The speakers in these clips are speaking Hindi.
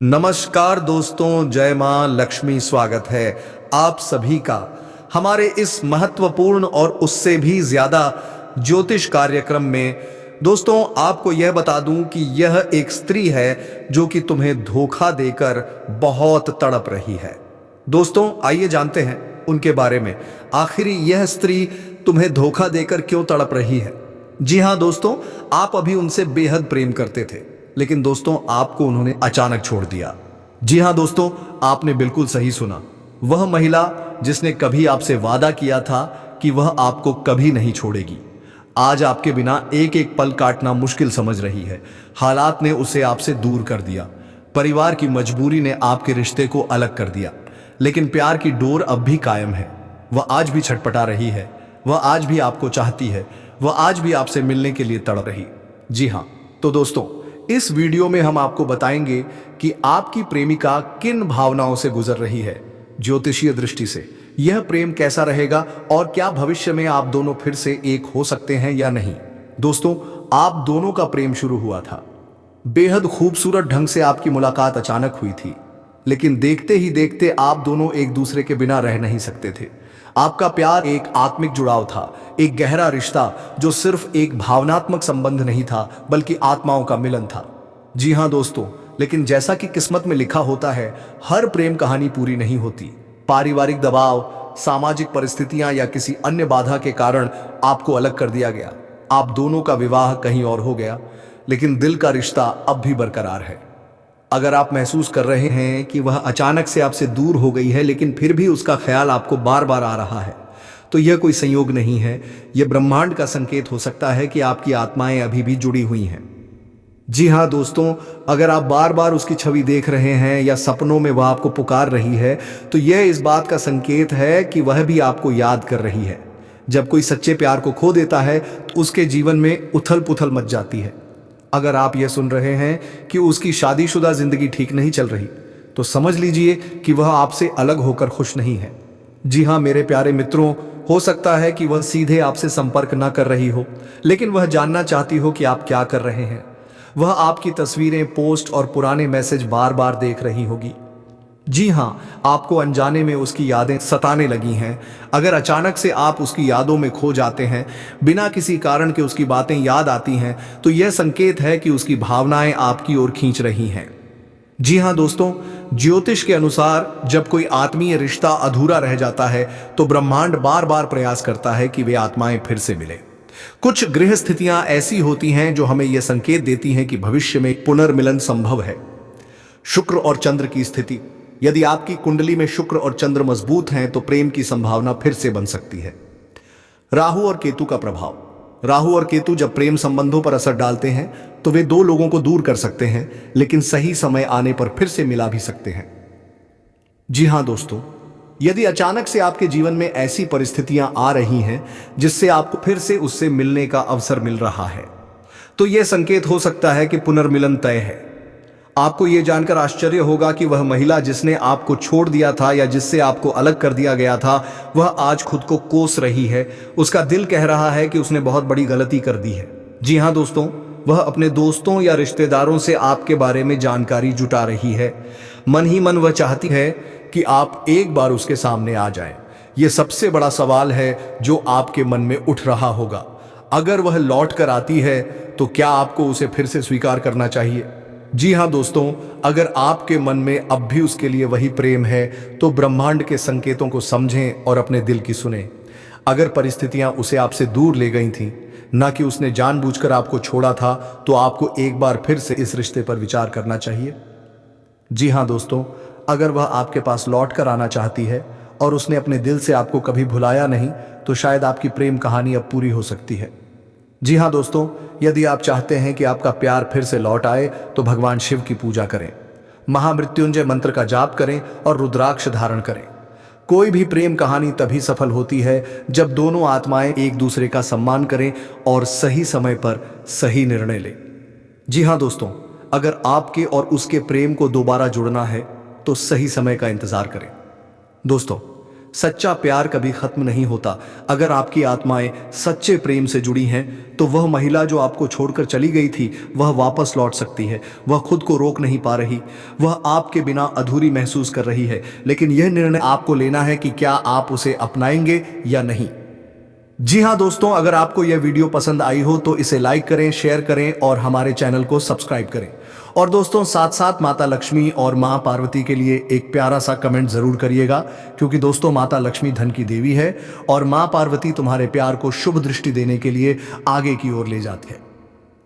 नमस्कार दोस्तों, जय मां लक्ष्मी। स्वागत है आप सभी का हमारे इस महत्वपूर्ण और उससे भी ज्यादा ज्योतिष कार्यक्रम में। दोस्तों, आपको यह बता दूं कि यह एक स्त्री है जो कि तुम्हें धोखा देकर बहुत तड़प रही है। दोस्तों, आइए जानते हैं उनके बारे में। आखिर यह स्त्री तुम्हें धोखा देकर क्यों तड़प रही है? जी हां दोस्तों, आप अभी उनसे बेहद प्रेम करते थे, लेकिन दोस्तों आपको उन्होंने अचानक छोड़ दिया। जी हां दोस्तों, आपने बिल्कुल सही सुना। वह महिला जिसने कभी आपसे वादा किया था कि वह आपको कभी नहीं छोड़ेगी, आज आपके बिना एक एक पल काटना मुश्किल समझ रही है। हालात ने उसे आपसे दूर कर दिया, परिवार की मजबूरी ने आपके रिश्ते को अलग कर दिया, लेकिन प्यार की डोर अब भी कायम है। वह आज भी छटपटा रही है, वह आज भी आपको चाहती है, वह आज भी आपसे मिलने के लिए तड़प रही। जी हां, तो दोस्तों इस वीडियो में हम आपको बताएंगे कि आपकी प्रेमिका किन भावनाओं से गुजर रही है। ज्योतिषीय दृष्टि से यह प्रेम कैसा रहेगा और क्या भविष्य में आप दोनों फिर से एक हो सकते हैं या नहीं। दोस्तों, आप दोनों का प्रेम शुरू हुआ था, बेहद खूबसूरत ढंग से आपकी मुलाकात अचानक हुई थी, लेकिन देखते ही देखते आप दोनों एक दूसरे के बिना रह नहीं सकते थे। आपका प्यार एक आत्मिक जुड़ाव था, एक गहरा रिश्ता जो सिर्फ एक भावनात्मक संबंध नहीं था बल्कि आत्माओं का मिलन था। जी हां दोस्तों, लेकिन जैसा कि किस्मत में लिखा होता है, हर प्रेम कहानी पूरी नहीं होती। पारिवारिक दबाव, सामाजिक परिस्थितियां या किसी अन्य बाधा के कारण आपको अलग कर दिया गया। आप दोनों का विवाह कहीं और हो गया, लेकिन दिल का रिश्ता अब भी बरकरार है। अगर आप महसूस कर रहे हैं कि वह अचानक से आपसे दूर हो गई है लेकिन फिर भी उसका ख्याल आपको बार बार आ रहा है, तो यह कोई संयोग नहीं है, यह ब्रह्मांड का संकेत हो सकता है कि आपकी आत्माएं अभी भी जुड़ी हुई हैं। जी हां दोस्तों, अगर आप बार बार उसकी छवि देख रहे हैं या सपनों में वह आपको पुकार रही है, तो यह इस बात का संकेत है कि वह भी आपको याद कर रही है। जब कोई सच्चे प्यार को खो देता है तो उसके जीवन में उथल पुथल मच जाती है। अगर आप यह सुन रहे हैं कि उसकी शादीशुदा जिंदगी ठीक नहीं चल रही, तो समझ लीजिए कि वह आपसे अलग होकर खुश नहीं है। जी हां मेरे प्यारे मित्रों, हो सकता है कि वह सीधे आपसे संपर्क न कर रही हो, लेकिन वह जानना चाहती हो कि आप क्या कर रहे हैं। वह आपकी तस्वीरें, पोस्ट और पुराने मैसेज बार बार देख रही होगी। जी हां, आपको अनजाने में उसकी यादें सताने लगी हैं। अगर अचानक से आप उसकी यादों में खो जाते हैं, बिना किसी कारण के उसकी बातें याद आती हैं, तो यह संकेत है कि उसकी भावनाएं आपकी ओर खींच रही हैं। जी हां दोस्तों, ज्योतिष के अनुसार जब कोई आत्मीय रिश्ता अधूरा रह जाता है तो ब्रह्मांड बार बार प्रयास करता है कि वे आत्माएं फिर से मिले। कुछ गृह स्थितियां ऐसी होती हैं जो हमें यह संकेत देती हैं कि भविष्य में पुनर्मिलन संभव है। शुक्र और चंद्र की स्थिति, यदि आपकी कुंडली में शुक्र और चंद्र मजबूत हैं तो प्रेम की संभावना फिर से बन सकती है। राहु और केतु का प्रभाव, राहु और केतु जब प्रेम संबंधों पर असर डालते हैं तो वे दो लोगों को दूर कर सकते हैं, लेकिन सही समय आने पर फिर से मिला भी सकते हैं। जी हां दोस्तों, यदि अचानक से आपके जीवन में ऐसी परिस्थितियां आ रही हैं जिससे आपको फिर से उससे मिलने का अवसर मिल रहा है, तो यह संकेत हो सकता है कि पुनर्मिलन तय है। आपको यह जानकर आश्चर्य होगा कि वह महिला जिसने आपको छोड़ दिया था या जिससे आपको अलग कर दिया गया था, वह आज खुद को कोस रही है। उसका दिल कह रहा है कि उसने बहुत बड़ी गलती कर दी है। जी हां दोस्तों, वह अपने दोस्तों या रिश्तेदारों से आपके बारे में जानकारी जुटा रही है। मन ही मन वह चाहती है कि आप एक बार उसके सामने आ जाएं। यह सबसे बड़ा सवाल है जो आपके मन में उठ रहा होगा। अगर वह लौट कर आती है तो क्या आपको उसे फिर से स्वीकार करना चाहिए? जी हां दोस्तों, अगर आपके मन में अब भी उसके लिए वही प्रेम है तो ब्रह्मांड के संकेतों को समझें और अपने दिल की सुने। अगर परिस्थितियां उसे आपसे दूर ले गई थीं, ना कि उसने जानबूझकर आपको छोड़ा था, तो आपको एक बार फिर से इस रिश्ते पर विचार करना चाहिए। जी हां दोस्तों, अगर वह आपके पास लौट कर आना चाहती है और उसने अपने दिल से आपको कभी भुलाया नहीं, तो शायद आपकी प्रेम कहानी अब पूरी हो सकती है। जी हां दोस्तों, यदि आप चाहते हैं कि आपका प्यार फिर से लौट आए तो भगवान शिव की पूजा करें, महामृत्युंजय मंत्र का जाप करें और रुद्राक्ष धारण करें। कोई भी प्रेम कहानी तभी सफल होती है जब दोनों आत्माएं एक दूसरे का सम्मान करें और सही समय पर सही निर्णय लें। जी हां दोस्तों, अगर आपके और उसके प्रेम को दोबारा जुड़ना है तो सही समय का इंतजार करें। दोस्तों, सच्चा प्यार कभी खत्म नहीं होता। अगर आपकी आत्माएं सच्चे प्रेम से जुड़ी हैं तो वह महिला जो आपको छोड़कर चली गई थी वह वापस लौट सकती है। वह खुद को रोक नहीं पा रही, वह आपके बिना अधूरी महसूस कर रही है, लेकिन यह निर्णय आपको लेना है कि क्या आप उसे अपनाएंगे या नहीं। जी हाँ दोस्तों, अगर आपको यह वीडियो पसंद आई हो तो इसे लाइक करें, शेयर करें और हमारे चैनल को सब्सक्राइब करें। और दोस्तों साथ साथ माता लक्ष्मी और मां पार्वती के लिए एक प्यारा सा कमेंट जरूर करिएगा, क्योंकि दोस्तों माता लक्ष्मी धन की देवी है और मां पार्वती तुम्हारे प्यार को शुभ दृष्टि देने के लिए आगे की ओर ले जाते हैं।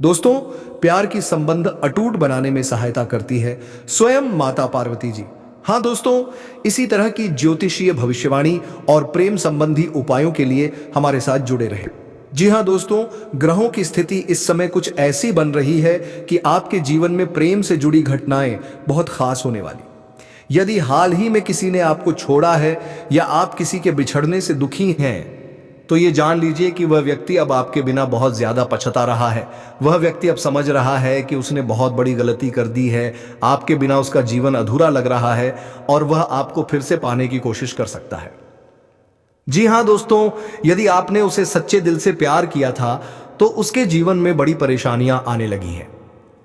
दोस्तों प्यार की संबंध अटूट बनाने में सहायता करती है स्वयं माता पार्वती जी। हाँ दोस्तों, इसी तरह की ज्योतिषीय भविष्यवाणी और प्रेम संबंधी उपायों के लिए हमारे साथ जुड़े रहें। जी हाँ दोस्तों, ग्रहों की स्थिति इस समय कुछ ऐसी बन रही है कि आपके जीवन में प्रेम से जुड़ी घटनाएं बहुत खास होने वाली। यदि हाल ही में किसी ने आपको छोड़ा है या आप किसी के बिछड़ने से दुखी हैं तो ये जान लीजिए कि वह व्यक्ति अब आपके बिना बहुत ज्यादा पछता रहा है। वह व्यक्ति अब समझ रहा है कि उसने बहुत बड़ी गलती कर दी है, आपके बिना उसका जीवन अधूरा लग रहा है और वह आपको फिर से पाने की कोशिश कर सकता है। जी हाँ दोस्तों, यदि आपने उसे सच्चे दिल से प्यार किया था तो उसके जीवन में बड़ी परेशानियां आने लगी हैं।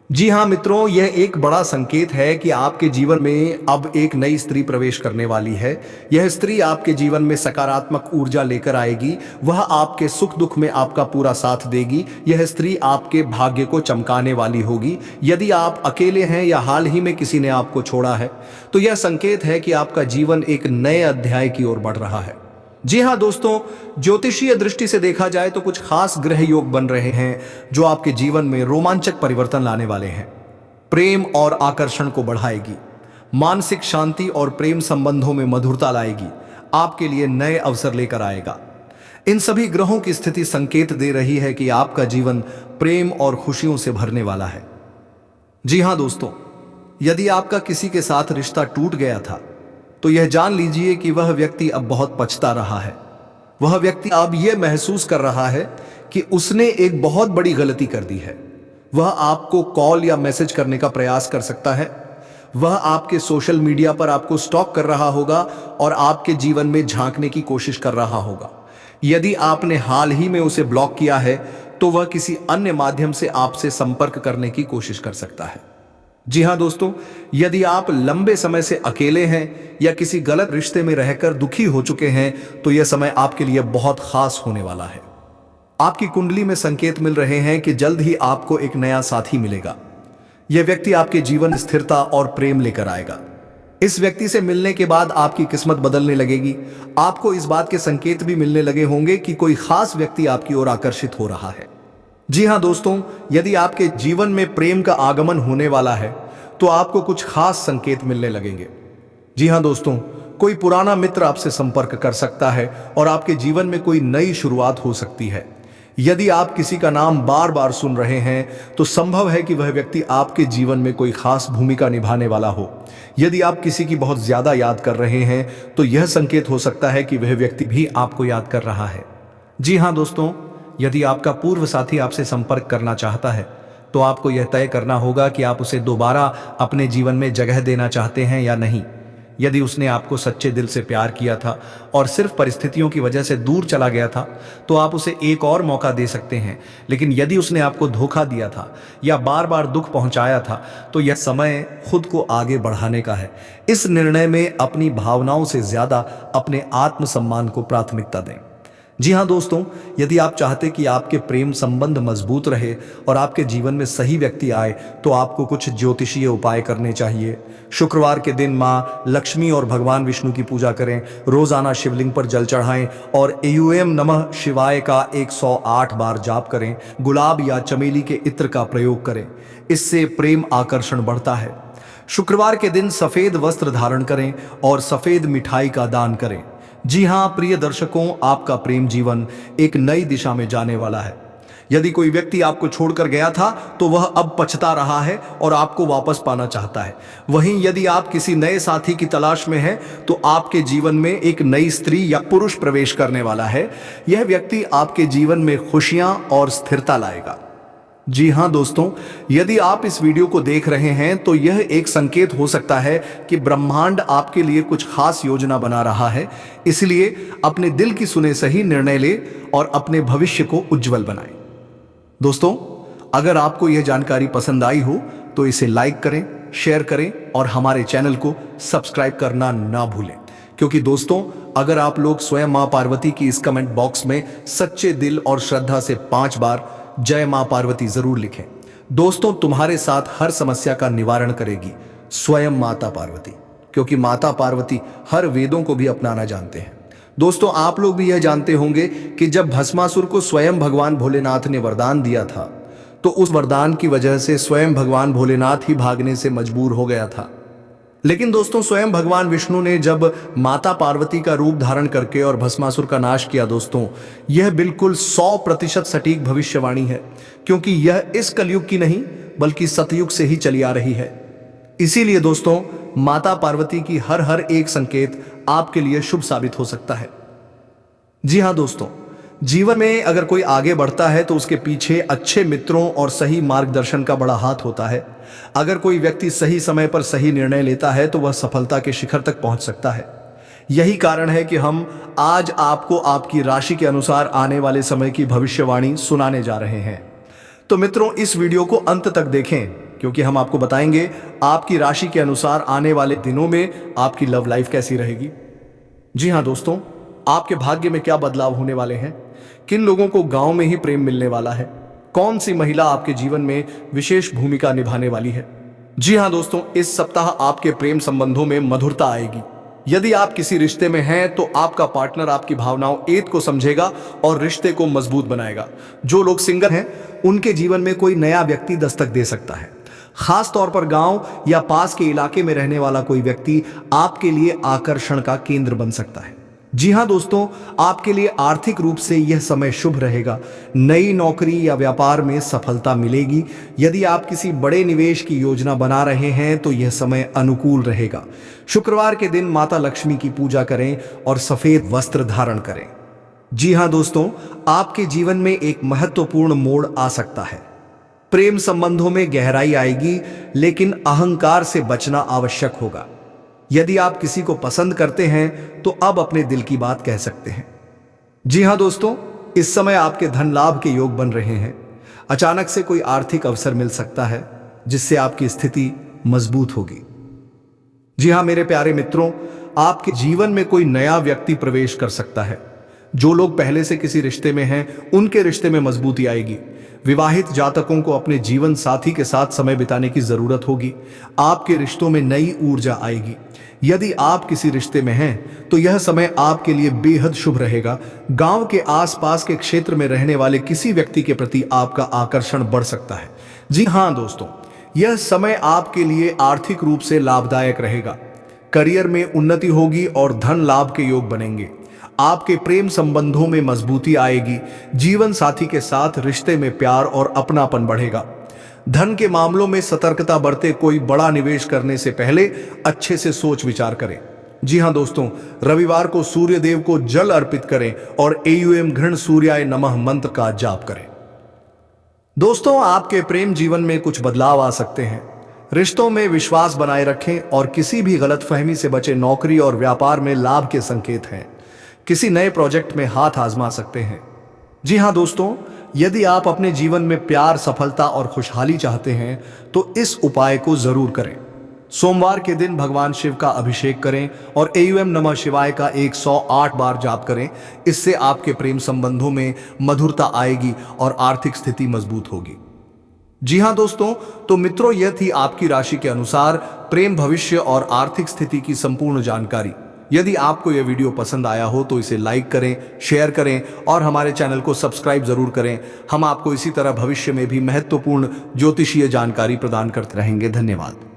जी हाँ मित्रों, यह एक बड़ा संकेत है कि आपके जीवन में अब एक नई स्त्री प्रवेश करने वाली है। यह स्त्री आपके जीवन में सकारात्मक ऊर्जा लेकर आएगी, वह आपके सुख दुख में आपका पूरा साथ देगी। यह स्त्री आपके भाग्य को चमकाने वाली होगी। यदि आप अकेले हैं या हाल ही में किसी ने आपको छोड़ा है तो यह संकेत है कि आपका जीवन एक नए अध्याय की ओर बढ़ रहा है। जी हाँ दोस्तों, ज्योतिषीय दृष्टि से देखा जाए तो कुछ खास ग्रह योग बन रहे हैं जो आपके जीवन में रोमांचक परिवर्तन लाने वाले हैं। प्रेम और आकर्षण को बढ़ाएगी, मानसिक शांति और प्रेम संबंधों में मधुरता लाएगी, आपके लिए नए अवसर लेकर आएगा। इन सभी ग्रहों की स्थिति संकेत दे रही है कि आपका जीवन प्रेम और खुशियों से भरने वाला है। जी हाँ दोस्तों, यदि आपका किसी के साथ रिश्ता टूट गया था तो यह जान लीजिए कि वह व्यक्ति अब बहुत पछता रहा है। वह व्यक्ति अब यह महसूस कर रहा है कि उसने एक बहुत बड़ी गलती कर दी है। वह आपको कॉल या मैसेज करने का प्रयास कर सकता है। वह आपके सोशल मीडिया पर आपको स्टॉक कर रहा होगा और आपके जीवन में झांकने की कोशिश कर रहा होगा। यदि आपने हाल ही में उसे ब्लॉक किया है तो वह किसी अन्य माध्यम से आपसे संपर्क करने की कोशिश कर सकता है। जी हाँ दोस्तों, यदि आप लंबे समय से अकेले हैं या किसी गलत रिश्ते में रहकर दुखी हो चुके हैं तो यह समय आपके लिए बहुत खास होने वाला है। आपकी कुंडली में संकेत मिल रहे हैं कि जल्द ही आपको एक नया साथी मिलेगा। यह व्यक्ति आपके जीवन स्थिरता और प्रेम लेकर आएगा। इस व्यक्ति से मिलने के बाद आपकी किस्मत बदलने लगेगी। आपको इस बात के संकेत भी मिलने लगे होंगे कि कोई खास व्यक्ति आपकी ओर आकर्षित हो रहा है। जी हाँ दोस्तों, यदि आपके जीवन में प्रेम का आगमन होने वाला है तो आपको कुछ खास संकेत मिलने लगेंगे। जी हाँ दोस्तों, कोई पुराना मित्र आपसे संपर्क कर सकता है और आपके जीवन में कोई नई शुरुआत हो सकती है। यदि आप किसी का नाम बार बार सुन रहे हैं तो संभव है कि वह व्यक्ति आपके जीवन में कोई खास भूमिका निभाने वाला हो। यदि आप किसी की बहुत ज्यादा याद कर रहे हैं तो यह संकेत हो सकता है कि वह व्यक्ति भी आपको याद कर रहा है। जी हाँ दोस्तों, यदि आपका पूर्व साथी आपसे संपर्क करना चाहता है तो आपको यह तय करना होगा कि आप उसे दोबारा अपने जीवन में जगह देना चाहते हैं या नहीं। यदि उसने आपको सच्चे दिल से प्यार किया था और सिर्फ परिस्थितियों की वजह से दूर चला गया था तो आप उसे एक और मौका दे सकते हैं। लेकिन यदि उसने आपको धोखा दिया था या बार बार दुख पहुंचाया था तो यह समय खुद को आगे बढ़ाने का है। इस निर्णय में अपनी भावनाओं से ज्यादा अपने आत्मसम्मान को प्राथमिकता दें। जी हाँ दोस्तों, यदि आप चाहते कि आपके प्रेम संबंध मजबूत रहे और आपके जीवन में सही व्यक्ति आए तो आपको कुछ ज्योतिषीय उपाय करने चाहिए। शुक्रवार के दिन माँ लक्ष्मी और भगवान विष्णु की पूजा करें। रोजाना शिवलिंग पर जल चढ़ाएं और एयूएम नमः शिवाय का 108 बार जाप करें। गुलाब या चमेली के इत्र का प्रयोग करें, इससे प्रेम आकर्षण बढ़ता है। शुक्रवार के दिन सफेद वस्त्र धारण करें और सफेद मिठाई का दान करें। जी हाँ प्रिय दर्शकों, आपका प्रेम जीवन एक नई दिशा में जाने वाला है। यदि कोई व्यक्ति आपको छोड़कर गया था तो वह अब पछता रहा है और आपको वापस पाना चाहता है। वहीं यदि आप किसी नए साथी की तलाश में हैं तो आपके जीवन में एक नई स्त्री या पुरुष प्रवेश करने वाला है। यह व्यक्ति आपके जीवन में खुशियां और स्थिरता लाएगा। जी हाँ दोस्तों, यदि आप इस वीडियो को देख रहे हैं तो यह एक संकेत हो सकता है कि ब्रह्मांड आपके लिए कुछ खास योजना बना रहा है। इसलिए अपने दिल की सुने सही निर्णय ले और अपने भविष्य को उज्जवल बनाएं। दोस्तों, अगर आपको यह जानकारी पसंद आई हो तो इसे लाइक करें, शेयर करें और हमारे चैनल को सब्सक्राइब करना ना भूलें। क्योंकि दोस्तों, अगर आप लोग स्वयं मां पार्वती की इस कमेंट बॉक्स में सच्चे दिल और श्रद्धा से 5 बार जय मां पार्वती जरूर लिखें, दोस्तों तुम्हारे साथ हर समस्या का निवारण करेगी स्वयं माता पार्वती। क्योंकि माता पार्वती हर वेदों को भी अपनाना जानते हैं। दोस्तों, आप लोग भी यह जानते होंगे कि जब भस्मासुर को स्वयं भगवान भोलेनाथ ने वरदान दिया था तो उस वरदान की वजह से स्वयं भगवान भोलेनाथ ही भागने से मजबूर हो गया था। लेकिन दोस्तों, स्वयं भगवान विष्णु ने जब माता पार्वती का रूप धारण करके और भस्मासुर का नाश किया, दोस्तों यह बिल्कुल 100% सटीक भविष्यवाणी है। क्योंकि यह इस कलयुग की नहीं बल्कि सतयुग से ही चली आ रही है। इसीलिए दोस्तों, माता पार्वती की हर एक संकेत आपके लिए शुभ साबित हो सकता है। जी हाँ दोस्तों, जीवन में अगर कोई आगे बढ़ता है तो उसके पीछे अच्छे मित्रों और सही मार्गदर्शन का बड़ा हाथ होता है। अगर कोई व्यक्ति सही समय पर सही निर्णय लेता है तो वह सफलता के शिखर तक पहुंच सकता है। यही कारण है कि हम आज आपको आपकी राशि के अनुसार आने वाले समय की भविष्यवाणी सुनाने जा रहे हैं। तो मित्रों, इस वीडियो को अंत तक देखें क्योंकि हम आपको बताएंगे आपकी राशि के अनुसार आने वाले दिनों में आपकी लव लाइफ कैसी रहेगी। जी हाँ दोस्तों, आपके भाग्य में क्या बदलाव होने वाले हैं, किन लोगों को गांव में ही प्रेम मिलने वाला है, कौन सी महिला आपके जीवन में विशेष भूमिका निभाने वाली है। जी हां दोस्तों, इस सप्ताह आपके प्रेम संबंधों में मधुरता आएगी। यदि आप किसी रिश्ते में हैं तो आपका पार्टनर आपकी भावनाओं एक को समझेगा और रिश्ते को मजबूत बनाएगा। जो लोग सिंगल हैं उनके जीवन में कोई नया व्यक्ति दस्तक दे सकता है। खास तौर पर गांव या पास के इलाके में रहने वाला कोई व्यक्ति आपके लिए आकर्षण का केंद्र बन सकता है। जी हां दोस्तों, आपके लिए आर्थिक रूप से यह समय शुभ रहेगा। नई नौकरी या व्यापार में सफलता मिलेगी। यदि आप किसी बड़े निवेश की योजना बना रहे हैं तो यह समय अनुकूल रहेगा। शुक्रवार के दिन माता लक्ष्मी की पूजा करें और सफेद वस्त्र धारण करें। जी हां दोस्तों, आपके जीवन में एक महत्वपूर्ण मोड़ आ सकता है। प्रेम संबंधों में गहराई आएगी, लेकिन अहंकार से बचना आवश्यक होगा। यदि आप किसी को पसंद करते हैं तो अब अपने दिल की बात कह सकते हैं। जी हां दोस्तों, इस समय आपके धन लाभ के योग बन रहे हैं। अचानक से कोई आर्थिक अवसर मिल सकता है जिससे आपकी स्थिति मजबूत होगी। जी हां मेरे प्यारे मित्रों, आपके जीवन में कोई नया व्यक्ति प्रवेश कर सकता है। जो लोग पहले से किसी रिश्ते में हैं उनके रिश्ते में मजबूती आएगी। विवाहित जातकों को अपने जीवन साथी के साथ समय बिताने की जरूरत होगी। आपके रिश्तों में नई ऊर्जा आएगी। यदि आप किसी रिश्ते में हैं तो यह समय आपके लिए बेहद शुभ रहेगा। गांव के आसपास के क्षेत्र में रहने वाले किसी व्यक्ति के प्रति आपका आकर्षण बढ़ सकता है। जी हां दोस्तों, यह समय आपके लिए आर्थिक रूप से लाभदायक रहेगा। करियर में उन्नति होगी और धन लाभ के योग बनेंगे। आपके प्रेम संबंधों में मजबूती आएगी। जीवन साथी के साथ रिश्ते में प्यार और अपनापन बढ़ेगा। धन के मामलों में सतर्कता बरते। कोई बड़ा निवेश करने से पहले अच्छे से सोच विचार करें। जी हां दोस्तों, रविवार को सूर्य देव को जल अर्पित करें और एयूएम घृण सूर्याय नमः मंत्र का जाप करें। दोस्तों, आपके प्रेम जीवन में कुछ बदलाव आ सकते हैं। रिश्तों में विश्वास बनाए रखें और किसी भी गलतफहमी से बचें। नौकरी और व्यापार में लाभ के संकेत हैं। किसी नए प्रोजेक्ट में हाथ आजमा सकते हैं। जी हां दोस्तों, यदि आप अपने जीवन में प्यार, सफलता और खुशहाली चाहते हैं तो इस उपाय को जरूर करें। सोमवार के दिन भगवान शिव का अभिषेक करें और एयूएम नमः शिवाय का 108 बार जाप करें। इससे आपके प्रेम संबंधों में मधुरता आएगी और आर्थिक स्थिति मजबूत होगी। जी हां दोस्तों, तो मित्रों, यह थी आपकी राशि के अनुसार प्रेम, भविष्य और आर्थिक स्थिति की संपूर्ण जानकारी। यदि आपको यह वीडियो पसंद आया हो तो इसे लाइक करें, शेयर करें और हमारे चैनल को सब्सक्राइब जरूर करें। हम आपको इसी तरह भविष्य में भी महत्वपूर्ण ज्योतिषीय जानकारी प्रदान करते रहेंगे। धन्यवाद।